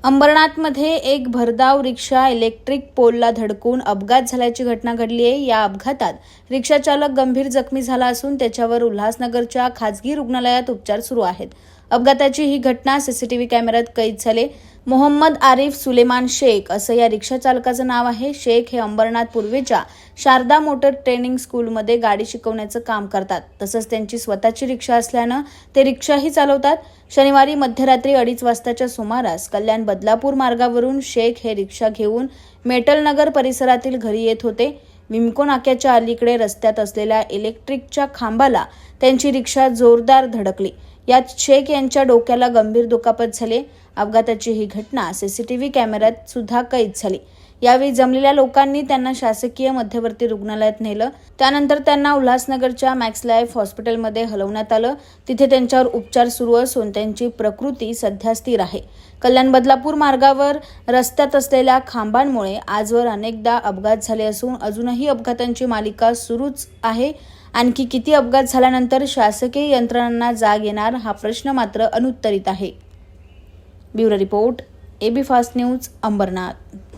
अंबरनाथमध्ये एक भरधाव रिक्षा इलेक्ट्रिक पोलला धडकून अपघात झाल्याची घटना घडली आहे। या अपघातात रिक्षा चालक गंभीर जखमी झाला असून त्याच्यावर उल्हासनगरच्या खासगी रुग्णालयात उपचार सुरू आहेत। अपघाताची ही घटना सीसीटीव्ही कॅमेऱ्यात कैद झाली। मोहम्मद आरिफ सुलेमान शेख असं या रिक्षा चालकाचं नाव आहे। शेख हे अंबरनाथ पूर्वेच्या शारदा मोटर ट्रेनिंग स्कूलमध्ये गाडी शिकवण्याचं काम करतात। तसंच त्यांची स्वतःची रिक्षा असल्यानं ते रिक्षाही चालवतात। शनिवारी मध्यरात्री 2:30 वाजताच्या सुमारास कल्याण बदलापूर मार्गावरून शेख हे रिक्षा घेऊन मेटलनगर परिसरातील घरी येत होते। विमको नाक्याच्या अलीकडे रस्त्यात असलेल्या इलेक्ट्रिकच्या खांबाला त्यांची रिक्षा जोरदार धडकली। यात शेख यांच्या डोक्याला गंभीर दुखापत झाली। अपघाताची ही घटना सीसीटीव्ही कॅमेऱ्यात सुद्धा कैद झाली। यावेळी जमलेल्या लोकांनी त्यांना शासकीय मध्यवर्ती रुग्णालयात नेलं। त्यानंतर त्यांना उल्हासनगरच्या मॅक्स लाईफ हॉस्पिटलमध्ये हलवण्यात आलं। तिथे त्यांच्यावर उपचार सुरू असून त्यांची प्रकृती सध्या स्थिर आहे। कल्याण बदलापूर मार्गावर रस्त्यात असलेल्या खांबांमुळे आजवर अनेकदा अपघात झाले असून अजूनही अपघातांची मालिका सुरूच आहे। आणखी किती अपघात झाल्यानंतर शासकीय यंत्रणांना जाग येणार हा प्रश्न मात्र अनुत्तरित आहे। Bureau report, AB fast news, Ambernath.